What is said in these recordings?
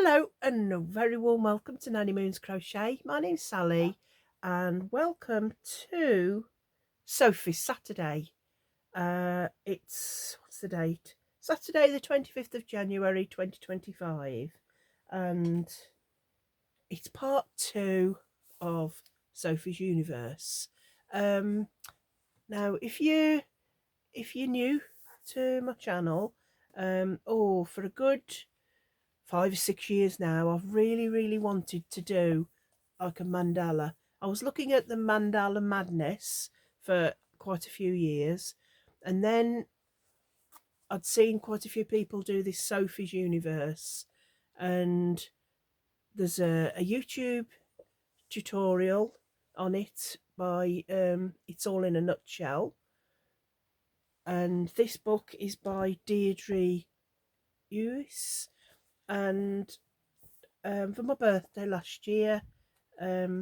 Hello and a very warm welcome to Nanny Moon's Crochet. My name's Sally and welcome to Sophie's Saturday. What's the date? Saturday the 25th of January 2025, and it's part 2 of Sophie's Universe. Now if you're new to my channel, for a good 5 or 6 years now, I've really wanted to do like a mandala. I was looking at the Mandala Madness for quite a few years, and then I'd seen quite a few people do this Sophie's Universe, and there's a YouTube tutorial on it by It's All in a Nutshell, and this book is by Deirdre Ewis. And for my birthday last year, my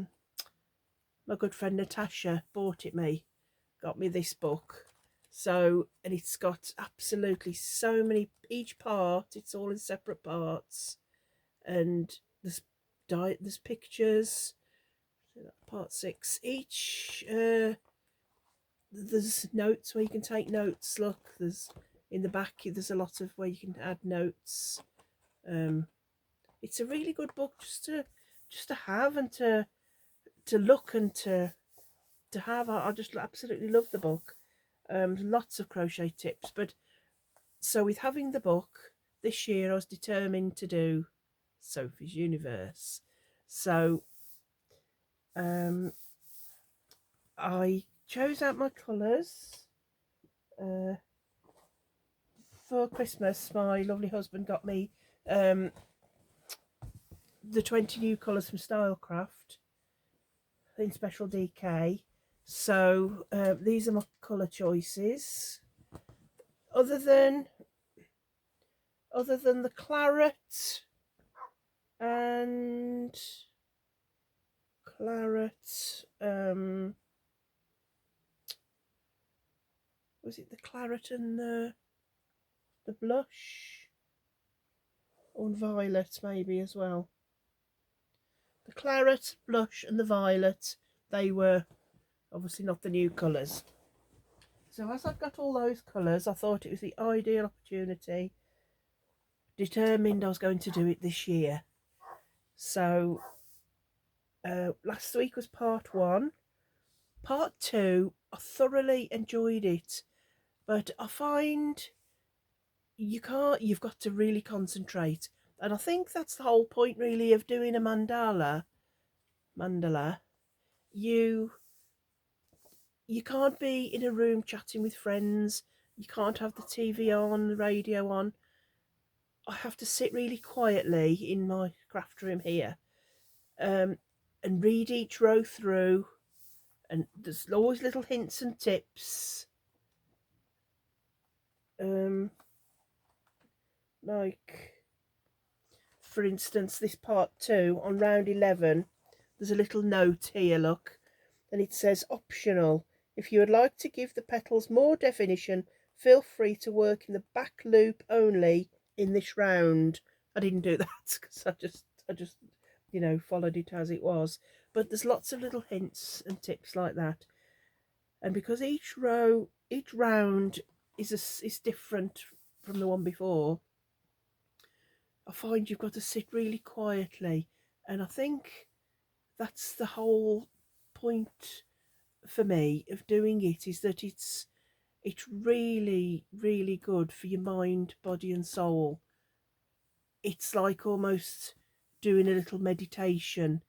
good friend Natasha got me this book. So, and it's got absolutely so many, each part, it's all in separate parts, and there's pictures. Part 6 each. There's notes where you can take notes. Look, there's in the back, there's a lot of where you can add notes. It's a really good book just to have and to look and to have. I just absolutely love the book. Lots of crochet tips. But so with having the book this year, I was determined to do Sophie's Universe. So I chose out my colours. For Christmas, my lovely husband got me the 20 new colours from Stylecraft in special DK. So these are my colour choices. Other than the claret and was it the claret and the blush, or violet maybe as well? The claret, blush and the violet, they were obviously not the new colours. So as I've got all those colours, I thought it was the ideal opportunity. Determined I was going to do it this year. So last week was part 1. Part 2, I thoroughly enjoyed it, but I find you've got to really concentrate. And I think that's the whole point really of doing a mandala. You can't be in a room chatting with friends. You can't have the TV on, the radio on. I have to sit really quietly in my craft room here, and read each row through. And there's always little hints and tips. Like, for instance, this part 2 on round 11, there's a little note here, look, and it says optional. If you would like to give the petals more definition, feel free to work in the back loop only in this round. I didn't do that because I just followed it as it was. But there's lots of little hints and tips like that. And because each round is different from the one before, I find you've got to sit really quietly. And I think that's the whole point for me of doing it, is that it's really good for your mind, body and soul. It's like almost doing a little meditation,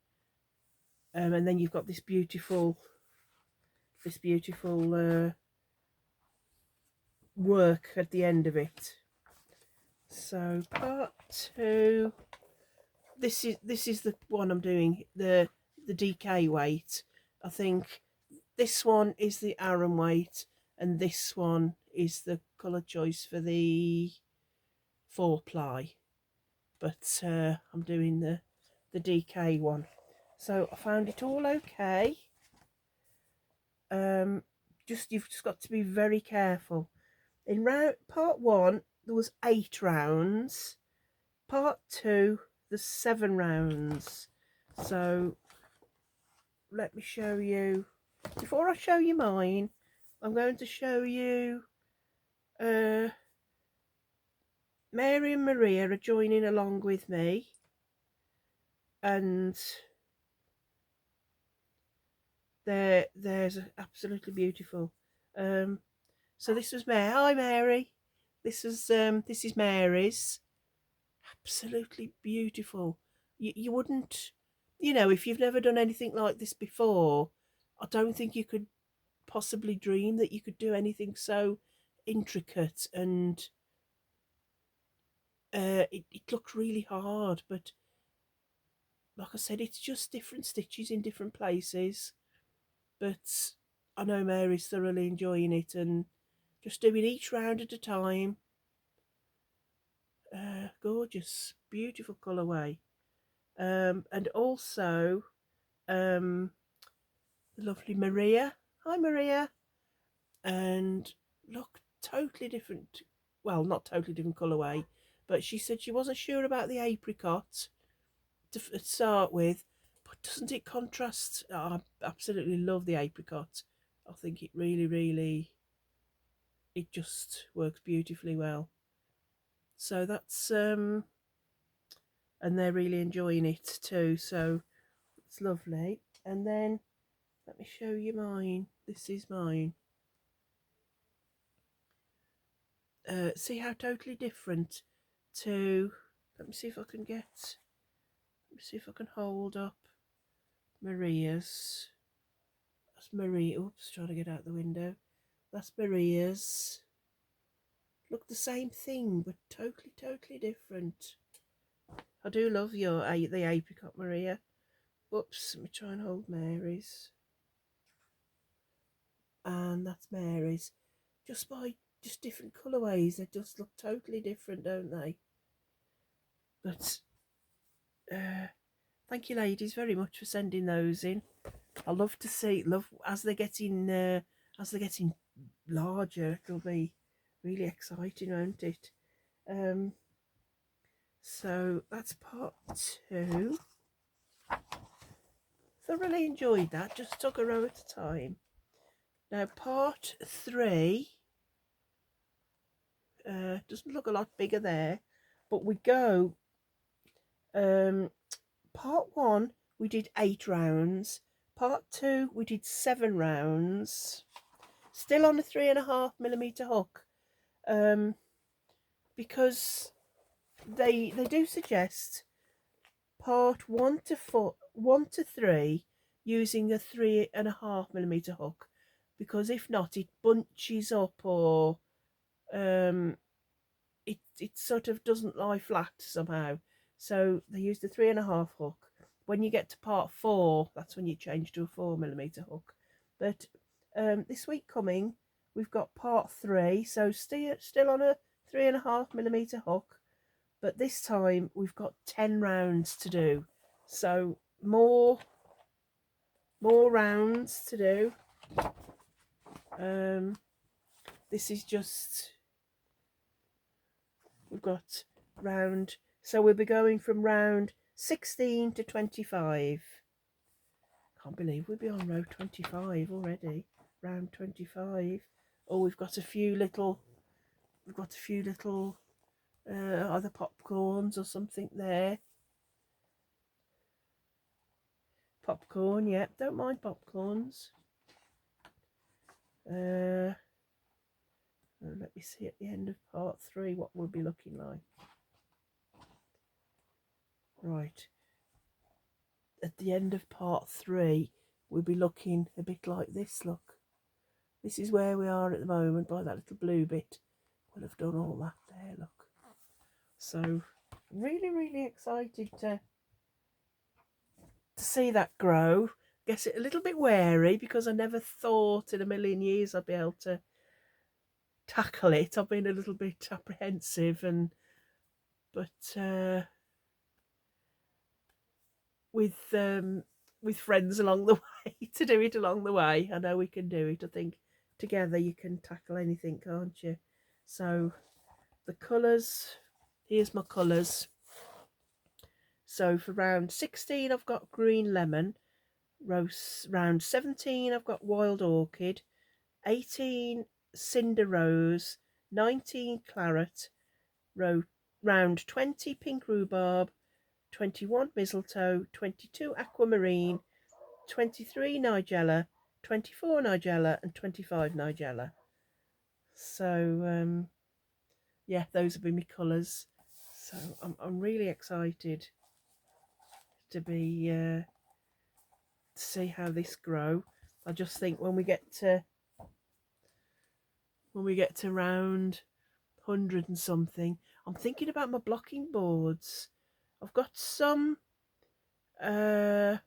and then you've got this beautiful work at the end of it. So part 2, this is the one I'm doing, the DK weight. I think this one is the Aran weight, and this one is the colour choice for the 4-ply. But I'm doing the DK one. So I found it all okay. You've just got to be very careful. In part 1 there was 8 rounds. Part 2 there's 7 rounds. So let me show you. Before I show you mine, I'm going to show you Mary and Maria are joining along with me, and there's absolutely beautiful. So this was Mary. Hi Mary. This is Mary's. Absolutely beautiful. You wouldn't, if you've never done anything like this before, I don't think you could possibly dream that you could do anything so intricate, and it looked really hard, but like I said, it's just different stitches in different places. But I know Mary's thoroughly enjoying it, and just doing each round at a time. Gorgeous, beautiful colourway. And also the lovely Maria. Hi Maria. And look, totally different. Well, not totally different colourway, but she said she wasn't sure about the apricot to start with, but doesn't it contrast? Oh, I absolutely love the apricot. I think it really, it just works beautifully well. So that's and they're really enjoying it too, so it's lovely. And then let me show you mine. This is mine. See how totally different to, let me see if I can hold up Maria's. That's Maria. Oops, trying to get out the window. That's Maria's. Look, the same thing, but totally different. I do love the apricot, Maria. Whoops, let me try and hold Mary's. And that's Mary's. Just different colourways, they just look totally different, don't they? But thank you ladies very much for sending those in. I love to see, as they're getting larger, it'll be really exciting, won't it? So that's part 2. Thoroughly enjoyed that, just took a row at a time. Now part 3 doesn't look a lot bigger there, but we go part 1 we did 8 rounds, part 2 we did 7 rounds, still on a 3.5mm hook, because they do suggest part 1 to 3 using a 3.5mm hook, because if not it bunches up, or it sort of doesn't lie flat somehow. So they use the 3.5 hook. When you get to part 4, that's when you change to a 4mm hook. But this week coming, we've got part 3, so still on a 3.5mm hook, but this time we've got 10 rounds to do. So more rounds to do. This is just, we've got round, so we'll be going from round 16 to 25. Can't believe we'll be on row 25 already. Round 25. Oh, we've got a few little either popcorns or something there. Popcorn, yeah, don't mind popcorns. Let me see at the end of part 3 what we'll be looking like. Right, at the end of part 3 we'll be looking a bit like this. Look, this is where we are at the moment. By that little blue bit we'll have done all that there, look. So really excited to see that grow. Guess it a little bit wary, because I never thought in a million years I'd be able to tackle it. I've been a little bit apprehensive, but with friends along the way to do it along the way, I know we can do it. I think together you can tackle anything, can't you? So the colours, here's my colours. So for round 16 I've got green lemon, round 17 I've got wild orchid, 18 cinder rose, 19 claret, round 20 pink rhubarb, 21 mistletoe, 22 aquamarine, 23 nigella, 24 nigella, and 25 nigella. So yeah, those will be my colours. So I'm really excited to be to see how this grow. I just think when we get to round 100 and something, I'm thinking about my blocking boards. I've got some. They're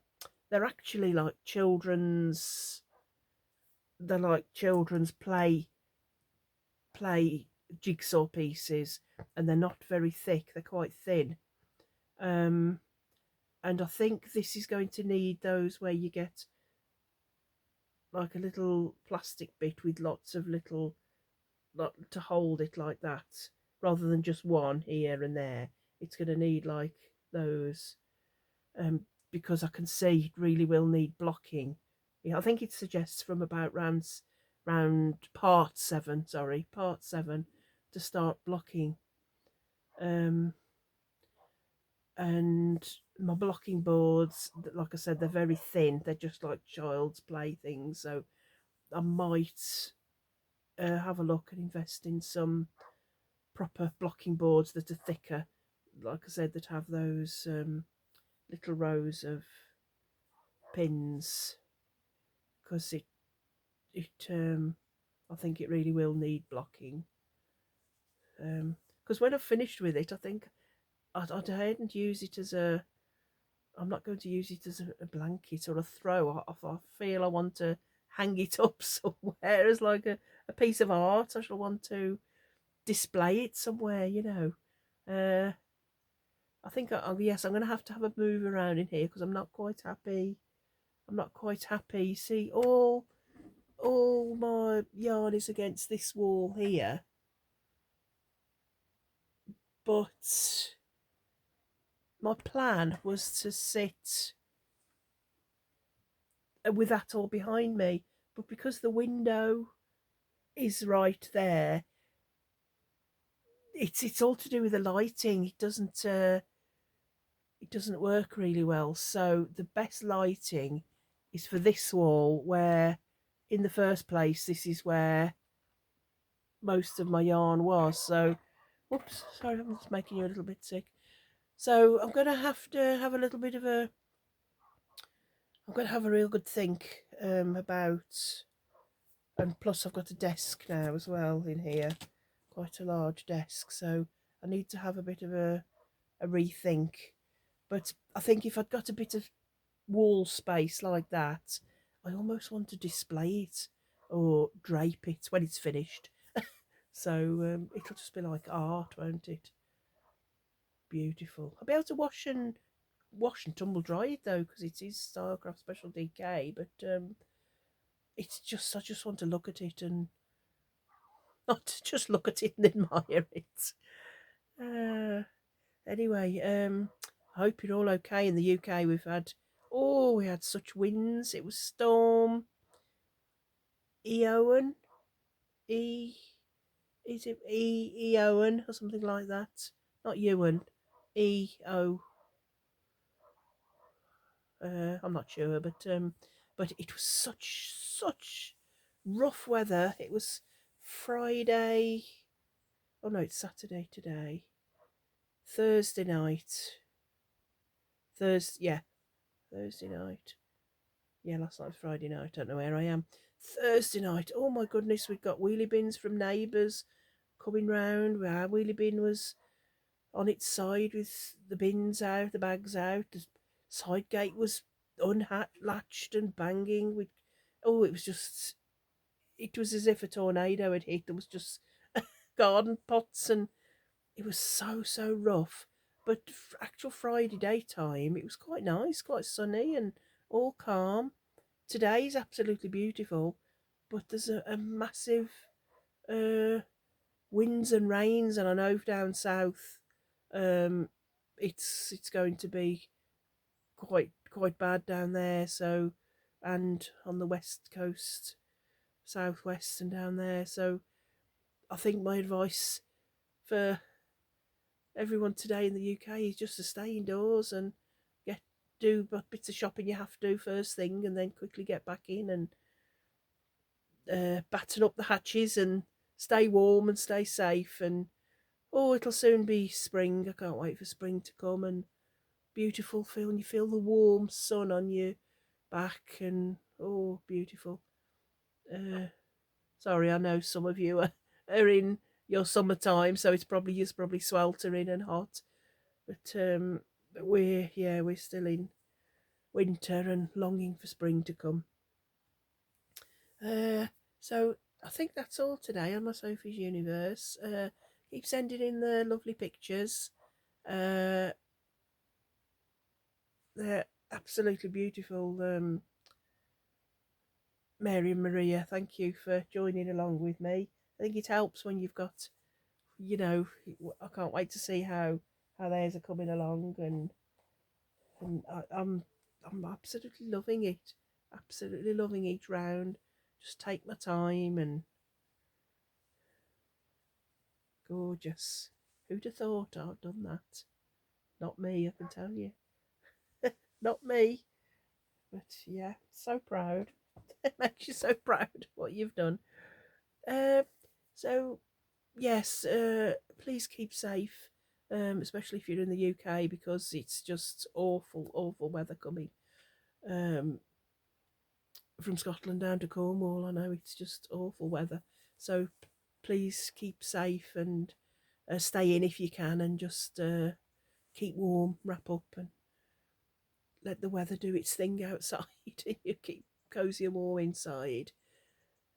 actually like children's. They're like children's play jigsaw pieces, and they're not very thick. They're quite thin. And I think this is going to need those where you get like a little plastic bit with lots of little to hold it like that, rather than just one here and there. It's going to need like those, because I can see it really will need blocking. Yeah, I think it suggests from about round part 7, to start blocking. And my blocking boards, like I said, they're very thin. They're just like child's playthings. So I might have a look and invest in some proper blocking boards that are thicker, like I said, that have those little rows of pins, because I think it really will need blocking. Because when I've finished with it, I think I hadn't use it as a. I'm not going to use it as a blanket or a throw. I feel I want to hang it up somewhere as like a piece of art. I shall want to display it somewhere, I think, yes, I'm going to have a move around in here because I'm not quite happy. I'm not quite happy. See, all my yarn is against this wall here, but my plan was to sit with that all behind me, but because the window is right there, it's all to do with the lighting. It doesn't work really well. So the best lighting is for this wall, where in the first place this is where most of my yarn was. So whoops, sorry, I'm just making you a little bit sick. So I'm going to have a little bit of a I'm going to have a real good think about, and plus I've got a desk now as well in here, quite a large desk, so I need to have a bit of a rethink. But I think if I'd got a bit of wall space like that, I almost want to display it or drape it when it's finished. So it'll just be like art, won't it? Beautiful. I'll be able to wash and tumble dry it though, because it is Starcraft Special DK. But it's just, I just want to look at it and not just look at it and admire it. Anyway, I hope you're all okay in the UK. We had such winds. It was storm Eowen. E is it Eowen or something like that? Not Ewan. E-O. I'm not sure, but it was such rough weather. It was Friday. Oh no, it's Saturday today. Thursday night. Thursday night. Yeah, last night was Friday night. I don't know where I am. Thursday night. Oh my goodness, we've got wheelie bins from neighbours coming round. Our wheelie bin was on its side with the bins out, the bags out. The side gate was unlatched and banging. It was as if a tornado had hit. There was just garden pots, and it was so rough. But actual Friday daytime, it was quite nice, quite sunny and all calm. Today's absolutely beautiful, but there's a massive winds and rains, and I know down south, it's going to be quite bad down there. So, and on the west coast, southwest, and down there. So, I think my advice for everyone today in the UK is just to stay indoors and get do bits of shopping you have to first thing, and then quickly get back in and batten up the hatches and stay warm and stay safe. And oh, it'll soon be spring. I can't wait for spring to come and beautiful feeling. You feel the warm sun on your back and oh, beautiful. Uh, Sorry, I know some of you are in your summertime, so it's probably sweltering and hot. But we're still in winter and longing for spring to come. Uh, so I think that's all today on my Sophie's Universe. Keep sending in the lovely pictures. Uh, they're absolutely beautiful. Mary and Maria, thank you for joining along with me. I think it helps when you've got, I can't wait to see how theirs are coming along, and I'm absolutely loving it. Absolutely loving each round. Just take my time and gorgeous. Who'd have thought I'd done that? Not me, I can tell you. Not me. But yeah, so proud. It makes you so proud what you've done. Uh, so yes, please keep safe, especially if you're in the UK because it's just awful, awful weather coming. Um, from Scotland down to Cornwall, I know it's just awful weather. So please keep safe and stay in if you can, and just keep warm, wrap up, and let the weather do its thing outside. And you keep cozy and warm inside.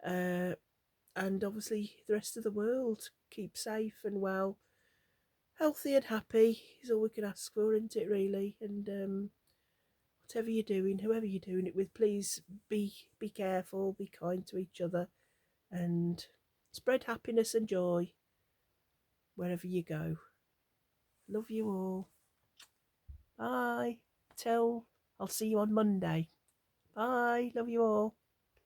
Uh, and obviously, the rest of the world keep safe and well, healthy and happy is all we can ask for, isn't it? Really, and whatever you're doing, whoever you're doing it with, please be careful, be kind to each other, and spread happiness and joy wherever you go. Love you all. Bye. Till I'll see you on Monday. Bye. Love you all.